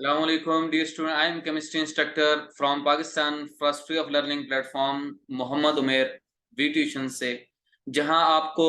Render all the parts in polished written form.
Assalamualaikum, dear student. I am chemistry instructor from Pakistan First Free of Learning platform Mohammad Umer we tuition से, जहां आपको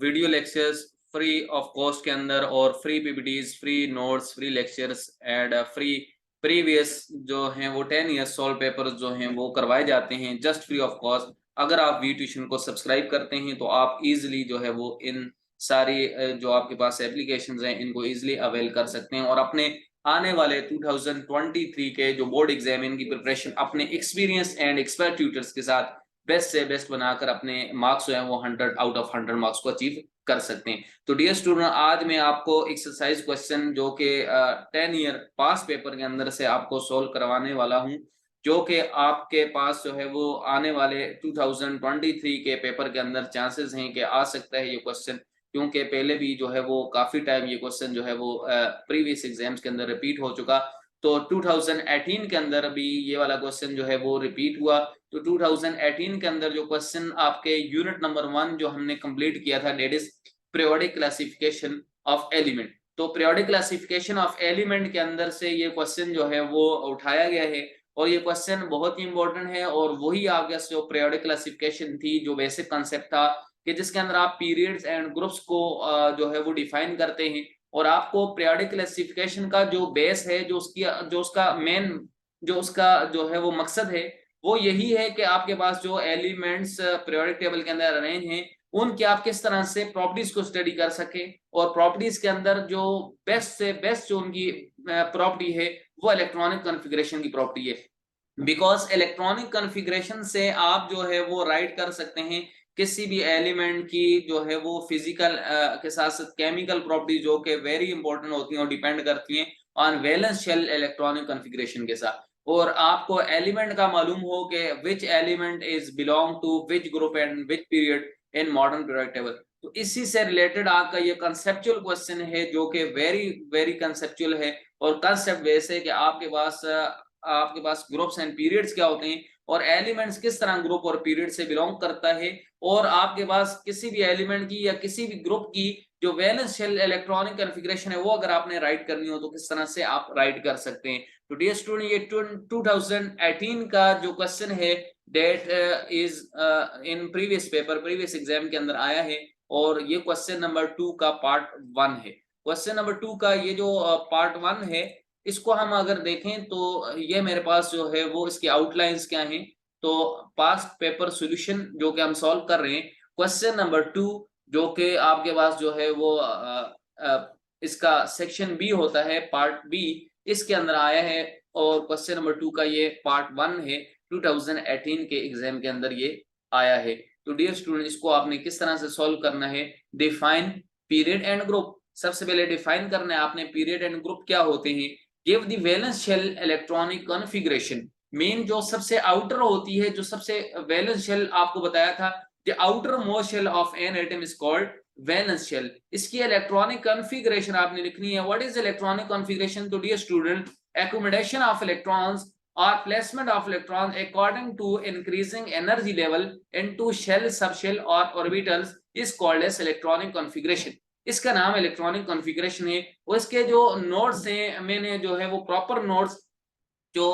video lectures free of cost के अंदर और free PPTs, free notes, free lectures and free previous जो हैं वो 10 years solve papers जो हैं वो करवाए जाते हैं जस्ट फ्री ऑफ कॉस्ट। अगर आप वी ट्यूशन को सब्सक्राइब करते हैं तो आप इजीली जो है वो इन सारी जो आपके पास एप्लीकेशंस हैं इनको इजीली अवेल कर सकते हैं और अपने आने वाले 2023 के जो बोर्ड एग्जाम इनकी प्रिपरेशन अपने एक्सपीरियंस एंड एक्सपर्ट ट्यूटर्स के साथ बेस्ट से बेस्ट बनाकर अपने मार्क्स जो है वो 100 आउट ऑफ 100 मार्क्स को अचीव कर सकते हैं। तो डियर स्टूडेंट, आज मैं आपको एक्सरसाइज क्वेश्चन जो कि 10 ईयर पास पेपर के अंदर से आपको सोल्व करवाने वाला हूं, जो कि आपके पास जो है वो आने वाले 2023 के पेपर के अंदर चांसेस हैं कि आ सकता है ये क्वेश्चन, क्योंकि पहले भी जो है वो काफी टाइम ये क्वेश्चन जो है वो प्रीवियस एग्जाम्स के अंदर रिपीट हो चुका। तो 2018 के अंदर भी ये वाला क्वेश्चन जो है वो रिपीट हुआ। तो 2018 के अंदर जो क्वेश्चन आपके यूनिट नंबर 1 जो हमने कंप्लीट किया था, that is periodic classification of element. तो पीरियोडिक क्लासिफिकेशन ऑफ एलिमेंट के अंदर से ये क्वेश्चन जो है वो उठाया गया है और ये क्वेश्चन बहुत ही इंपॉर्टेंट है। और वही आपके जो पीरियोडिक क्लासिफिकेशन थी, जो बेसिक कंसेप्ट था कि जिसके अंदर आप पीरियड्स एंड ग्रुप्स को जो है वो डिफाइन करते हैं और आपको पीरियोडिक क्लासिफिकेशन का जो बेस है, जो उसका मेन जो उसका जो है वो मकसद है, वो यही है कि आपके पास जो एलिमेंट्स पीरियोडिक टेबल के अंदर अरेंज हैं उनकी आप किस तरह से प्रॉपर्टीज को स्टडी कर सके और प्रॉपर्टीज के अंदर जो बेस्ट से बेस्ट जो उनकी प्रॉपर्टी है वो इलेक्ट्रॉनिक कॉन्फ़िगरेशन की प्रॉपर्टी है। बिकॉज इलेक्ट्रॉनिक कॉन्फ़िगरेशन से आप जो है वो राइट कर सकते हैं किसी भी एलिमेंट की जो है वो फिजिकल के साथ साथ केमिकल प्रॉपर्टी जो कि वेरी इंपॉर्टेंट होती हैं और डिपेंड करती हैं on valence shell electronic configuration के साथ। और आपको एलिमेंट का मालूम हो कि which element is belong to which group and which period in modern periodic table. तो इसी से रिलेटेड आपका ये कंसेप्चुअल क्वेश्चन है जो कि वेरी वेरी कंसेप्चुअल है। और कंसेप्ट बेस है कि आपके पास ग्रुप्स एंड पीरियड्स क्या होते हैं और एलिमेंट्स किस तरह ग्रुप और पीरियड से बिलोंग करता है, और आपके पास किसी भी एलिमेंट की या किसी भी ग्रुप की जो वैलेंस शेल इलेक्ट्रॉनिक कॉन्फ़िगरेशन है वो अगर आपने राइट करनी हो तो किस तरह से आप राइट कर सकते हैं। तो डियर स्टूडेंट, ये 2018 का जो क्वेश्चन है that is in previous paper, previous exam के अंदर आया है और ये क्वेश्चन नंबर 2 का पार्ट 1 है। क्वेश्चन नंबर 2 का ये जो पार्ट 1 है, इसको हम अगर देखें तो ये मेरे पास जो है वो इसकी आउटलाइंस क्या हैं। तो पास्ट पेपर सॉल्यूशन जो कि हम सॉल्व कर रहे हैं, क्वेश्चन नंबर 2 जो कि आपके पास जो है वो इसका सेक्शन बी होता है, पार्ट बी, इसके अंदर आया है। और क्वेश्चन नंबर 2 का ये पार्ट 1 है, 2018 के एग्जाम के अंदर ये आया है। तो डियर स्टूडेंट, इसको आपने किस तरह से सॉल्व करना है, डिफाइन पीरियड एंड ग्रुप। सबसे पहले डिफाइन करना है आपने पीरियड एंड ग्रुप क्या होते हैं। Give the valence shell electronic configuration. Main जो सबसे आउटर होती है, जो सबसे वैलेंस शेल आपको बताया था, the outermost shell of an atom is called valence shell. इसकी इलेक्ट्रॉनिक कॉन्फ़िगरेशन आपने लिखनी है। What is electronic configuration? तो dear student, accumulation of electrons or placement of electrons according to increasing energy level into shell, subshell or orbitals is called as electronic configuration। इसका नाम electronic configuration है। और इसके जो नोट्स हैं, मैंने जो है वो प्रॉपर नोट्स जो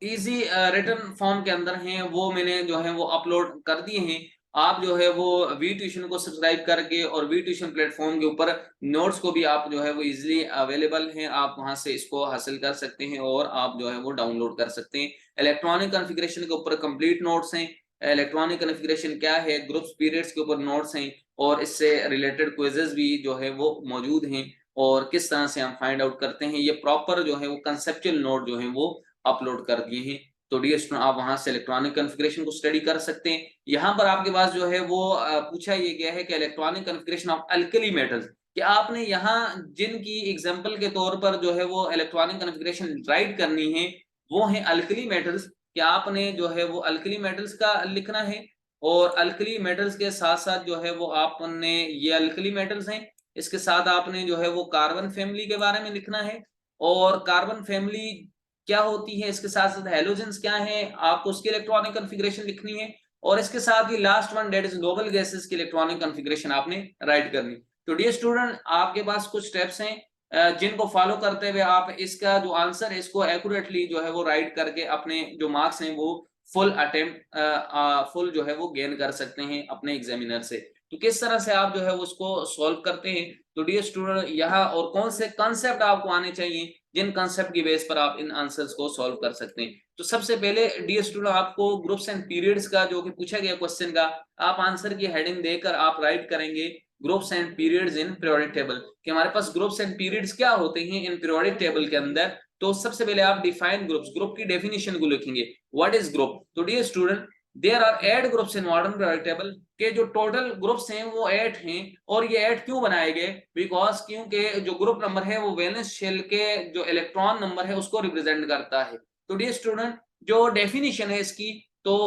इजी रिटन फॉर्म के अंदर हैं वो मैंने जो है वो अपलोड कर दिए हैं। आप जो है वो वी ट्यूशन को सब्सक्राइब करके और वी ट्यूशन प्लेटफॉर्म के ऊपर नोट्स को भी आप जो है वो इजीली अवेलेबल हैं, आप वहां से इसको हासिल कर सकते हैं और आप जो है वो डाउनलोड कर सकते हैं। इलेक्ट्रॉनिक कॉन्फ़िगरेशन के ऊपर कंप्लीट नोट्स हैं, इलेक्ट्रॉनिक कॉन्फ़िगरेशन क्या है, ग्रुप्स पीरियड्स के ऊपर नोट्स हैं और इससे रिलेटेड क्विजेस भी जो है वो मौजूद हैं और किस तरह से हम फाइंड आउट करते हैं, ये प्रॉपर जो है वो कंसेप्चुअल नोट जो है वो अपलोड कर दिए हैं। तो डियर स्टूडेंट, आप वहां से इलेक्ट्रॉनिक कॉन्फ़िगरेशन को स्टडी कर सकते हैं। यहाँ पर आपके पास जो है वो पूछा ये गया है कि electronic configuration of alkali metals, कि आपने यहाँ जिनकी एग्जांपल के तौर पर जो है वो इलेक्ट्रॉनिक कॉन्फ़िगरेशन राइट करनी है वो है अल्कली मेटल्स। कि आपने जो है वो अल्कली मेटल्स का लिखना है और अल्कली मेटल्स के साथ साथ जो है वो आपने ये अल्कली मेटल्स हैं, इसके साथ आपने जो है वो कार्बन फैमिली के बारे में लिखना है और कार्बन फैमिली क्या होती है, इसके साथ साथ हैलोजेंस क्या है, आपको उसकी इलेक्ट्रॉनिक कॉन्फ़िगरेशन लिखनी है और इसके साथ ही last one that is noble gases की इलेक्ट्रॉनिक कॉन्फ़िगरेशन आपने राइट करनी। तो डियर स्टूडेंट, आपके पास कुछ स्टेप्स हैं जिनको फॉलो करते हुए आप इसका जो आंसर है इसको एक्यूरेटली जो है वो राइट करके अपने जो मार्क्स हैं वो फुल अटेम्प्ट फुल जो है वो गेन कर सकते हैं अपने एग्जामिनर से। तो किस तरह से आप जो है उसको सॉल्व करते हैं, तो डियर स्टूडेंट यहाँ और कौन से कंसेप्ट आपको आने चाहिए जिन कंसेप्ट की बेस पर आप इन आंसर्स को सॉल्व कर सकते हैं। तो सबसे पहले डियर स्टूडेंट आपको ग्रुप्स एंड पीरियड्स का जो कि पूछा गया क्वेश्चन का आप आंसर की हेडिंग देकर आप राइट करेंगे groups and periods in periodic table कि हमारे पास ग्रुप्स एंड पीरियड्स क्या होते हैं इन पीरियोडिक टेबल के अंदर। तो सबसे पहले आप डिफाइन ग्रुप्स, ग्रुप की डेफिनेशन को लिखेंगे व्हाट इज ग्रुप। तो dear student there are 8 groups in modern periodic table के जो टोटल ग्रुप्स हैं वो 8 हैं। और ये 8 क्यों बनाए गए, बिकॉज क्योंकि जो ग्रुप नंबर है वो वैलेंस शेल के जो इलेक्ट्रॉन नंबर है उसको रिप्रेजेंट करता है। तो डियर स्टूडेंट जो डेफिनेशन है इसकी तो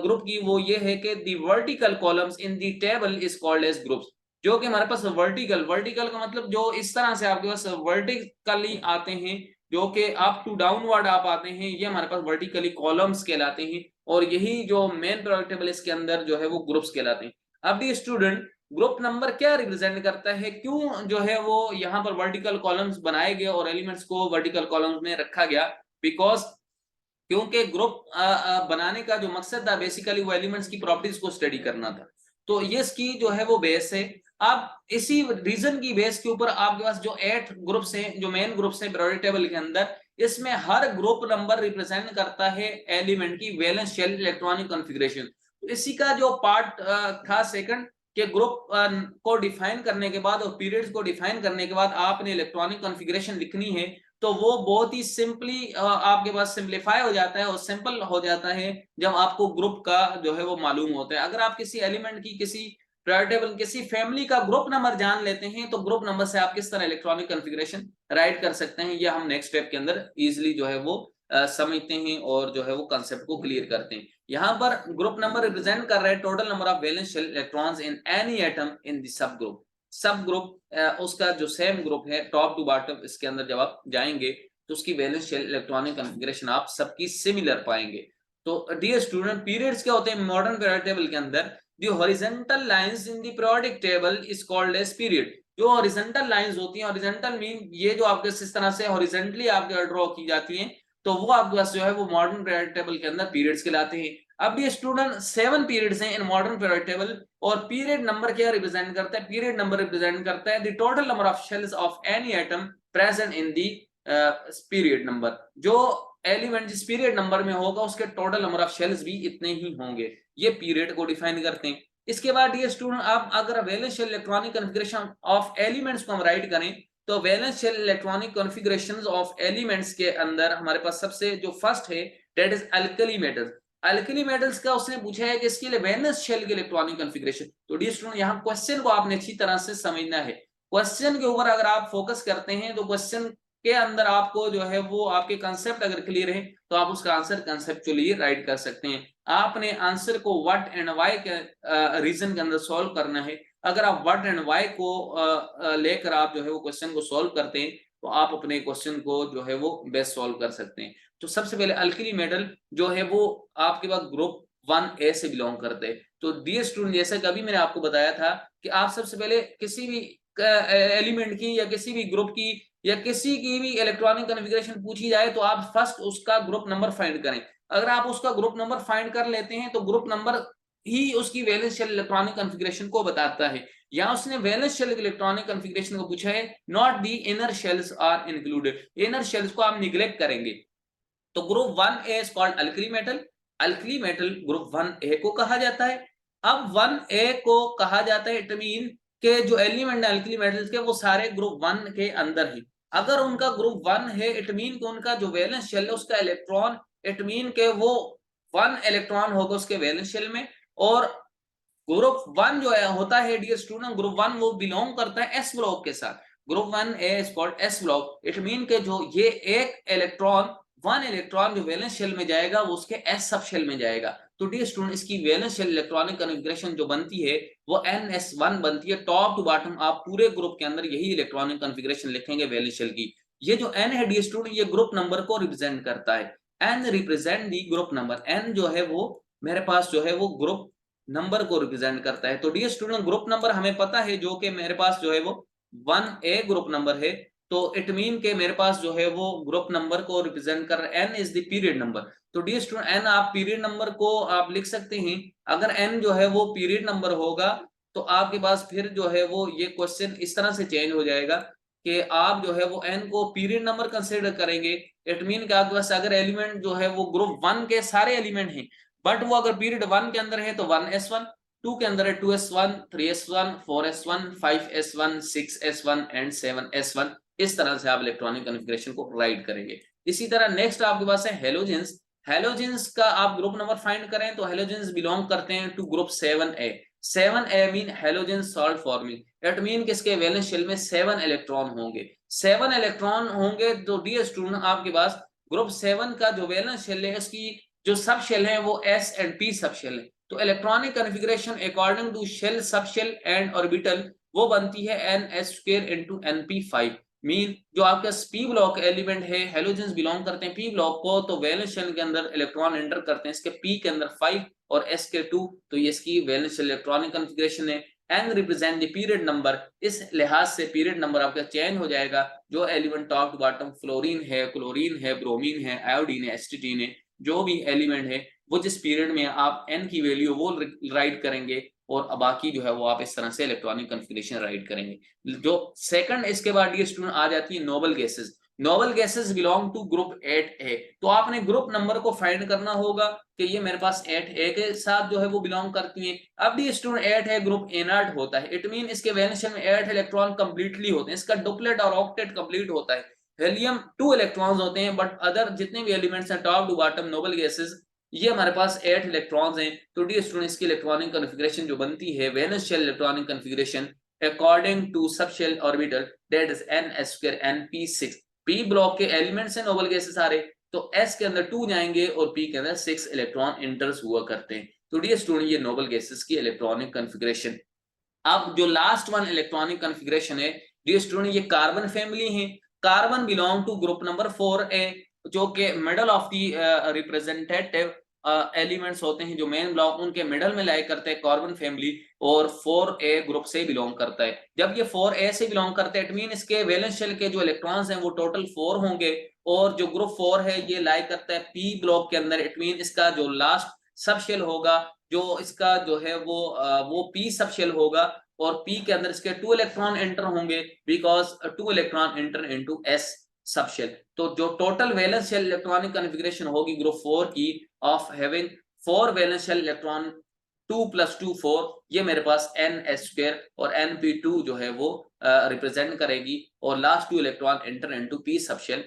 ग्रुप की वो ये है कि the vertical columns in the table is called age groups. जो कि हमारे पास वर्टिकल का मतलब जो इस तरह से आपके पास वर्टिकली आते हैं, जो कि अप टू डाउनवर्ड आप आते हैं, ये हमारे पास वर्टिकली कॉलम्स कहलाते हैं। और यही जो मेन पीरियोडिक टेबल इसके अंदर जो है वो ग्रुप्स कहलाते हैं। अब ये स्टूडेंट ग्रुप नंबर क्या रिप्रेजेंट करता है, क्यों जो है वो यहाँ पर वर्टिकल कॉलम्स बनाए गए और एलिमेंट्स को वर्टिकल कॉलम्स में रखा गया, बिकॉज क्योंकि ग्रुप बनाने का जो मकसद था बेसिकली वो एलिमेंट्स की प्रॉपर्टीज को स्टडी करना था। तो ये इसकी जो है वो बेस है। अब इसी रीजन की बेस के ऊपर आपके पास जो 8 ग्रुप्स हैं, जो मेन ग्रुप्स हैं पीरियोडिक टेबल के अंदर, इसमें हर ग्रुप नंबर रिप्रेजेंट करता है एलिमेंट की वैलेंस शेल इलेक्ट्रॉनिक कॉन्फ़िगरेशन। तो इसी का जो पार्ट था सेकंड के ग्रुप को डिफाइन करने के बाद और पीरियड्स को डिफाइन करने के बाद आपने इलेक्ट्रॉनिक कॉन्फ़िगरेशन लिखनी है। तो वो बहुत ही सिंपली आपके पास सिंपलीफाई हो जाता है और सिंपल हो जाता है जब आपको ग्रुप का जो है वो मालूम होता है। अगर आप किसी एलिमेंट की किसी पीरियोडिक टेबल किसी फैमिली का ग्रुप नंबर जान लेते हैं तो ग्रुप नंबर से आप किस तरह इलेक्ट्रॉनिक कॉन्फ़िगरेशन राइट कर सकते हैं, ये हम नेक्स्ट स्टेप के अंदर इजीली जो है वो समझते हैं और जो है वो कांसेप्ट को क्लियर करते हैं। यहाँ पर ग्रुप नंबर रिप्रेजेंट कर रहा है total number of valence shell electrons in any atom in the sub group. Sub group उसका जो सेम ग्रुप है टॉप टू बॉटम, इसके अंदर जब आप जाएंगे तो उसकी वैलेंस शेल इलेक्ट्रॉनिक कॉन्फ़िगरेशन आप सबकी सिमिलर पाएंगे। तो डियर स्टूडेंट पीरियड्स क्या होते हैं मॉडर्न पीरियोडिक टेबल के अंदर, the horizontal lines in the periodic table is called as period. जो हॉरिजॉन्टल लाइंस होती हैं, हॉरिजॉन्टल मीन ये जो आपके इस तरह से हॉरिजॉन्टली आपके ड्रॉ की जाती हैं, तो वो आपके पास जो है वो मॉडर्न पीरियोडिक टेबल के अंदर पीरियड्स कहलाते हैं। अब ये स्टूडेंट 7 पीरियड्स हैं इन मॉडर्न पीरियोडिक टेबल। और पीरियड नंबर क्या रिप्रेजेंट करता है, पीरियड नंबर रिप्रेजेंट करता है the total number of shells of any atom present in the period number. जो एलिमेंट जिस पीरियड नंबर में होगा उसके टोटल नंबर ऑफ शेल्स भी इतने ही होंगे। ये पीरियड को डिफाइन करते हैं। इसके बाद ये स्टूडेंट आप अगर valence shell electronic configuration of elements को हम राइट करें तो valence shell electronic configurations of elements के अंदर हमारे पास सबसे जो फर्स्ट है that is alkali metals. Alkali metals का उसने पूछा है कि इसके लिए वैलेंस शेल की इलेक्ट्रॉनिक कॉन्फ़िगरेशन। तो डियर स्टूडेंट यहाँ क्वेश्चन को आपने अच्छी तरह से समझना है। क्वेश्चन के ऊपर अगर आप फोकस करते हैं तो क्वेश्चन के अंदर आपको जो है वो आपके कंसेप्ट अगर क्लियर है तो आप उसका आंसर कंसेप्चुअली राइट कर सकते हैं। आपने आंसर को व्हाट एंड व्हाई के रीजन के अंदर सॉल्व करना है। अगर आप व्हाट एंड व्हाई को लेकर आप जो है वो क्वेश्चन को सॉल्व करते हैं तो आप अपने क्वेश्चन को जो है वो बेस्ट सॉल्व कर सकते हैं। तो सबसे पहले अल्कली मेटल जो है वो आपके पास ग्रुप 1A से बिलोंग करते हैं। तो डियर स्टूडेंट जैसा कि अभी मैंने आपको बताया था कि आप सबसे पहले किसी भी एलिमेंट की या किसी भी ग्रुप की या किसी की भी इलेक्ट्रॉनिक कॉन्फ़िगरेशन पूछी जाए तो आप फर्स्ट उसका ग्रुप नंबर फाइंड करें। अगर आप उसका ग्रुप नंबर फाइंड कर लेते हैं तो ग्रुप नंबर ही उसकी वैलेंस शेल इलेक्ट्रॉनिक कॉन्फ़िगरेशन को बताता है। यहाँ उसने वैलेंस शेल इलेक्ट्रॉनिक कॉन्फ़िगरेशन को पूछा है, not the inner shells are included. Inner shells को आप निग्लेक्ट करेंगे। तो group 1A is called alkali metal. Alkali metal group 1A को कहा जाता है। अब 1A को कहा जाता है इट मीन के जो एलिमेंट अल्कली मेटल्स के वो सारे ग्रुप 1 के अंदर है। अगर उनका ग्रुप 1 है इट मीन कि उनका जो वैलेंस शेल है उसका इलेक्ट्रॉन इट मीन के वो 1 इलेक्ट्रॉन होगा उसके वैलेंस शेल में। और ग्रुप 1 जो है होता है डियर स्टूडेंट ग्रुप 1 वो बिलोंग करता है एस ब्लॉक के साथ। Group 1A is called S block. It mean के जो ये एक इलेक्ट्रॉन 1 इलेक्ट्रॉन जो वैलेंस शेल में जाएगा वो उसके एस सब शेल में जाएगा। तो डियर स्टूडेंट इसकी वैलेंस शेल इलेक्ट्रॉनिक कॉन्फ़िगरेशन जो बनती है वो NS1 बनती है। टॉप टू बॉटम आप पूरे ग्रुप के अंदर यही इलेक्ट्रॉनिक कॉन्फ़िगरेशन लिखेंगे वैलेंस शेल की। ये जो N है डियर स्टूडेंट ये ग्रुप नंबर को रिप्रेजेंट करता है। N represent the group number. N जो है वो मेरे पास जो है वो ग्रुप नंबर को रिप्रेजेंट करता है। तो डियर स्टूडेंट ग्रुप नंबर हमें पता है जो कि मेरे पास जो है वो 1A ग्रुप नंबर है। तो इट मीन के मेरे पास जो है वो ग्रुप नंबर को रिप्रेजेंट कर रहा है, n is the period number. तो डियर स्टूडेंट n आप पीरियड नंबर को आप लिख सकते हैं। अगर n जो है वो पीरियड नंबर होगा तो आपके पास फिर जो है वो ये क्वेश्चन इस तरह से चेंज हो जाएगा कि आप जो है वो n को पीरियड नंबर कंसीडर करेंगे। इट मीन कि आपके पास अगर एलिमेंट जो है वो ग्रुप 1 के सारे एलिमेंट हैं, बट वो अगर पीरियड 1 के अंदर है तो 1s1, 2 के अंदर है 2s1, 3s1, 4s1, 5s1, 6s1 and 7s1। इस तरह से आप इलेक्ट्रॉनिक कॉन्फ़िगरेशन को राइट करेंगे। इसी तरह नेक्स्ट आपके पास है हेलोजेंस। हेलोजेंस का आप ग्रुप नंबर फाइंड करें तो हेलोजेंस बिलोंग करते हैं to group 7a। 7a mean halogen salt forming. It mean कि इसके वैलेंस शेल में 7 इलेक्ट्रॉन होंगे। 7 इलेक्ट्रॉन होंगे तो डियर स्टूडेंट आपके पास ग्रुप 7 का जो वैलेंस शेल है इसकी जो सब शेल है वो s and p sub shell है। तो electronic configuration according to shell, sub shell and orbital वो बनती है ns² into np5। मीन जो आपका p ब्लॉक एलिमेंट है, हेलोजेंस बिलोंग करते हैं p ब्लॉक को, तो वैलेंस शेल के अंदर इलेक्ट्रॉन एंटर करते हैं इसके p के अंदर 5 और s के 2, तो ये इसकी वैलेंस शेल इलेक्ट्रॉनिक कॉन्फ़िगरेशन है। And represent the period number, इस लिहाज से पीरियड नंबर आपका चेंज हो जाएगा। जो element top to bottom fluorine है, क्लोरीन है, ब्रोमीन है, आयोडीन है, एस्टिटीन है, जो भी एलिमेंट है वो जिस पीरियड में आप n की वैल्यू वो राइट करेंगे और बाकी जो है वो आप इस तरह से इलेक्ट्रॉनिक कॉन्फ़िगरेशन राइट करेंगे। जो सेकंड इसके बाद ये स्टूडेंट आ जाती है noble gases. Noble gases belong to group 8a। तो आपने ग्रुप नंबर को फाइंड करना होगा कि ये मेरे पास 8a के साथ जो है वो बिलोंग करती हैं। अब भी स्टूडेंट 8 है, ग्रुप एनर्ट होता है। इट मीन इसके वैलेंस शेल में 8 इलेक्ट्रॉन कंप्लीटली होते हैं, इसका डुप्लेट और ऑक्टेट कंप्लीट होता है। हेलियम 2 इलेक्ट्रॉन्स होते हैं, बट अदर जितने भी एलिमेंट्स हैं top to bottom noble gases, ये हमारे पास 8 इलेक्ट्रॉन्स हैं। तो डियर स्टूडेंट इसकी इलेक्ट्रॉनिक कॉन्फ़िगरेशन जो बनती है valence shell electronic configuration according to sub shell orbital that is ns² np6। p block के एलिमेंट्स हैं नोबल गैसेस सारे, तो s के अंदर 2 जाएंगे और p के अंदर 6 इलेक्ट्रॉन इंटर्स हुआ करते हैं। तो डियर स्टूडेंट ये नोबल गैसेस की इलेक्ट्रॉनिक कॉन्फ़िगरेशन। अब जो लास्ट वन इलेक्ट्रॉनिक कॉन्फ़िगरेशन है डियर स्टूडेंट, ये कार्बन फैमिली है। Carbon belong to group number 4a, जो कि middle of the representative elements होते हैं, जो मेन ब्लॉक उनके मिडल में लाई करते हैं कार्बन फैमिली, और 4a ग्रुप से बिलोंग करता है। जब ये 4a से बिलोंग करता है इट मीन इसके वैलेंस शेल के जो इलेक्ट्रॉन्स हैं वो टोटल 4 होंगे, और जो ग्रुप 4 है ये लाई करता है p ब्लॉक के अंदर। इट मीन इसका जो लास्ट सब शेल होगा, जो इसका जो है वो p सब शेल होगा, और p के अंदर इसके 2 इलेक्ट्रॉन एंटर होंगे because 2 electron enter into s sub shell. तो जो total valence shell electronic configuration होगी ग्रुप 4 की of having 4 valence shell electron 2 + 2 4, ये मेरे पास ns² और np2 जो है वो रिप्रेजेंट करेगी, और last 2 electron enter into p sub shell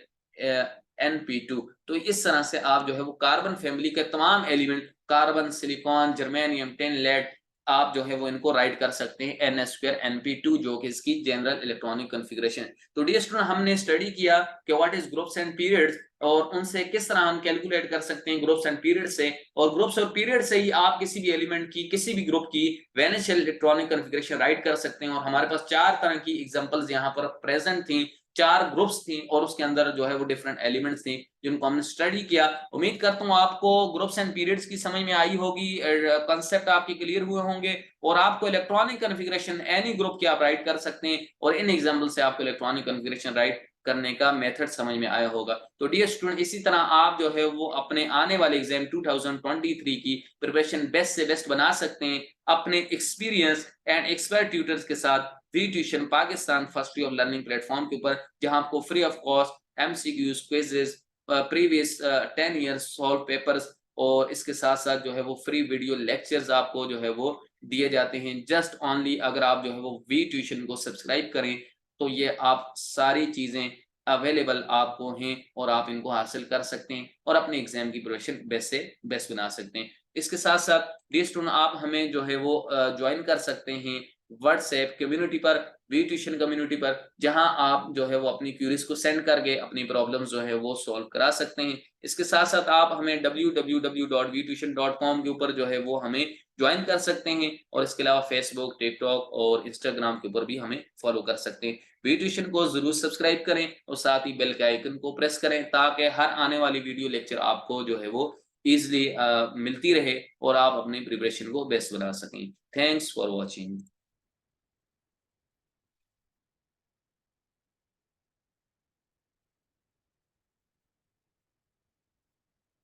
np2। तो इस तरह से आप जो है वो कार्बन फैमिली के तमाम element, carbon, silicon, germanium, tin, lead, आप जो है वो इनको राइट कर सकते हैं ns² np2, जो कि इसकी जनरल इलेक्ट्रॉनिक कॉन्फ़िगरेशन है। तो डियर स्टूडेंट हमने स्टडी किया कि what is groups and periods, और उनसे किस तरह हम कैलकुलेट कर सकते हैं ग्रुप्स एंड पीरियड से, और ग्रुप्स और पीरियड से ही आप किसी भी एलिमेंट की, किसी भी ग्रुप की valence shell electronic configuration write कर सकते हैं। और हमारे पास 4 तरह की एग्जांपल्स यहाँ पर प्रेजेंट थी, 4 ग्रुप्स थी, और उसके अंदर जो है वो डिफरेंट एलिमेंट्स थी जिनको हमने स्टडी किया। उम्मीद करता हूँ आपको ग्रुप्स एंड पीरियड्स की समझ में आई होगी, कांसेप्ट आपके क्लियर हुए होंगे, और आपको इलेक्ट्रॉनिक कॉन्फ़िगरेशन एनी ग्रुप की आप राइट कर सकते हैं, और इन एग्जांपल से आपको इलेक्ट्रॉनिक कॉन्फ़िगरेशन राइट करने का मेथड समझ में आया होगा। तो डियर स्टूडेंट इसी तरह आप जो है वो अपने आने वाले एग्जाम 2023 की प्रिपरेशन बेस्ट से बेस्ट बना सकते हैं अपने एक्सपीरियंस एंड एक्सपर्ट ट्यूटर्स के साथ we tuition Pakistan first way of learning platform के ऊपर, जहां आपको free of cost MCQs, quizzes, previous 10 years solve papers, और इसके साथ साथ जो है वो फ्री वीडियो लेक्चर्स आपको जो है वो दिए जाते हैं। जस्ट ओनली अगर आप जो है वो वी ट्यूशन को सब्सक्राइब करें तो ये आप सारी चीजें अवेलेबल आपको हैं, और आप इनको हासिल कर सकते हैं और अपने एग्जाम की प्रिपरेशन बेस्ट से बेस्ट बना सकते हैं। इसके साथ साथ डियर स्टूडेंट आप हमें जो है वो ज्वाइन कर सकते हैं व्हाट्सएप कम्युनिटी पर, वी ट्यूशन कम्युनिटी पर, जहां आप जो है वो अपनी क्यूरीज को सेंड करके अपनी प्रॉब्लम्स जो है वो सॉल्व करा सकते हैं। इसके साथ साथ आप हमें www.vtuition.com के ऊपर जो है वो हमें ज्वाइन कर सकते हैं, और इसके अलावा फेसबुक, टिकटॉक और इंस्टाग्राम के ऊपर भी हमें फॉलो कर सकते हैं। वी ट्यूशन को जरूर सब्सक्राइब करें और साथ ही बेल के आइकन को प्रेस करें, ताकि हर आने वाली वीडियो लेक्चर आपको जो है वो इजिली मिलती रहे और आप अपनी प्रिपरेशन को बेस्ट बना सकें। Thanks for watching.